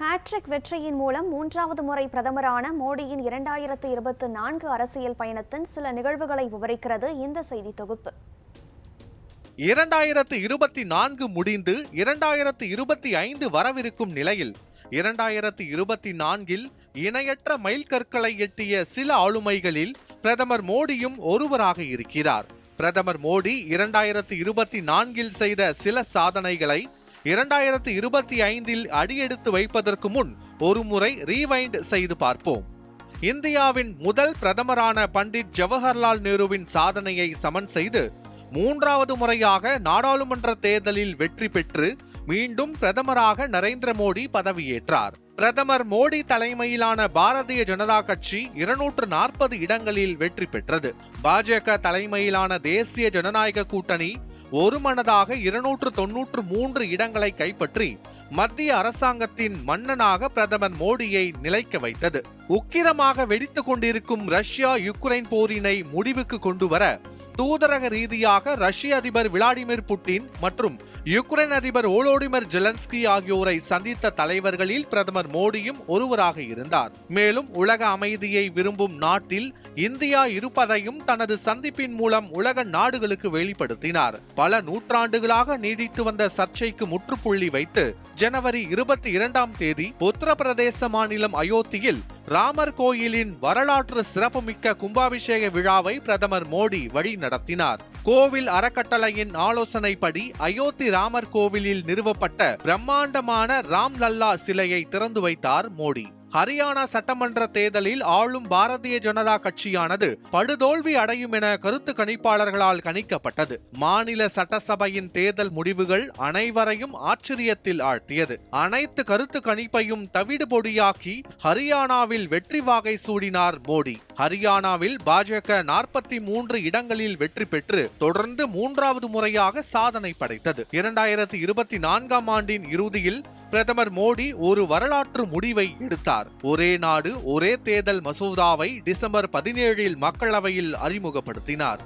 Hat trick வெற்றியின் மூலம் மூன்றாவது முறை பிரதமரான மோடியின் 2024 அரசியல் பயணத்தின் சில நிகழ்வுகளை விவரிக்கிறது இந்த செய்தி தொகுப்பு. 2024 முடிந்து 2025 வரவிருக்கும் நிலையில் 2024 இணையற்ற மைல்கற்களை எட்டிய சில ஆளுமைகளில் பிரதமர் மோடியும் ஒருவராக இருக்கிறார். பிரதமர் மோடி 2024 செய்த சில சாதனைகளை 2025 அடியெடுத்து வைப்பதற்கு முன் ஒருமுறை ரீவைண்ட் செய்து பார்ப்போம். இந்தியாவின் முதல் பிரதமரான பண்டிட் ஜவஹர்லால் நேருவின் சாதனையை சமன் செய்து மூன்றாவது முறையாக நாடாளுமன்ற தேர்தலில் வெற்றி பெற்று மீண்டும் பிரதமராக நரேந்திர மோடி பதவியேற்றார். பிரதமர் மோடி தலைமையிலான பாரதிய ஜனதா கட்சி 240 இடங்களில் வெற்றி பெற்றது. பாஜக தலைமையிலான தேசிய ஜனநாயக கூட்டணி ஒருமனதாக 293 இடங்களை கைப்பற்றி மத்திய அரசாங்கத்தின் மன்னனாக பிரதமர் மோடியை நிலைக்க வைத்தது. உக்கிரமாக வெடித்துக் கொண்டிருக்கும் ரஷ்யா யுக்ரைன் போரினை முடிவுக்கு கொண்டு வர தூதரக ரீதியாக ரஷ்ய அதிபர் விளாடிமிர் புட்டின் மற்றும் யுக்ரைன் அதிபர் வோலோடிமிர் ஜெலன்ஸ்கி ஆகியோரை சந்தித்த தலைவர்களில் பிரதமர் மோடியும் ஒருவராக இருந்தார். மேலும் உலக அமைதியை விரும்பும் நாட்டில் இந்தியா இருப்பதையும் தனது சந்திப்பின் மூலம் உலக நாடுகளுக்கு வெளிப்படுத்தினார். பல நூற்றாண்டுகளாக நீடித்து வந்த சர்ச்சைக்கு முற்றுப்புள்ளி வைத்து ஜனவரி 22ஆம் தேதி உத்தரப்பிரதேச மாநிலம் அயோத்தியில் ராமர் கோயிலின் வரலாற்று சிறப்புமிக்க கும்பாபிஷேக விழாவை பிரதமர் மோடி வழி நடத்தினார். கோவில் அறக்கட்டளையின் ஆலோசனைப்படி அயோத்தி ராமர் கோவிலில் நிறுவப்பட்ட பிரம்மாண்டமான ராம்லல்லா சிலையை திறந்து வைத்தார் மோடி. ஹரியானா சட்டமன்ற தேர்தலில் ஆளும் பாரதிய ஜனதா கட்சியானது படுதோல்வி அடையும் என கருத்து கணிப்பாளர்களால் கணிக்கப்பட்டது. மாநில சட்டசபையின் தேர்தல் முடிவுகள் அனைவரையும் ஆச்சரியத்தில் ஆழ்த்தியது. அனைத்து கருத்து கணிப்பையும் தவிடுபொடியாக்கி ஹரியானாவில் வெற்றி வாகை சூடினார் மோடி. ஹரியானாவில் பாஜக 43 இடங்களில் வெற்றி பெற்று தொடர்ந்து மூன்றாவது முறையாக சாதனை படைத்தது. 2024ஆம் ஆண்டின் இறுதியில் பிரதமர் மோடி ஒரு வரலாற்று முடிவை எடுத்தார். ஒரே நாடு ஒரே தேர்தல் மசோதாவை டிசம்பர் 17 மக்களவையில் அறிமுகப்படுத்தினார்.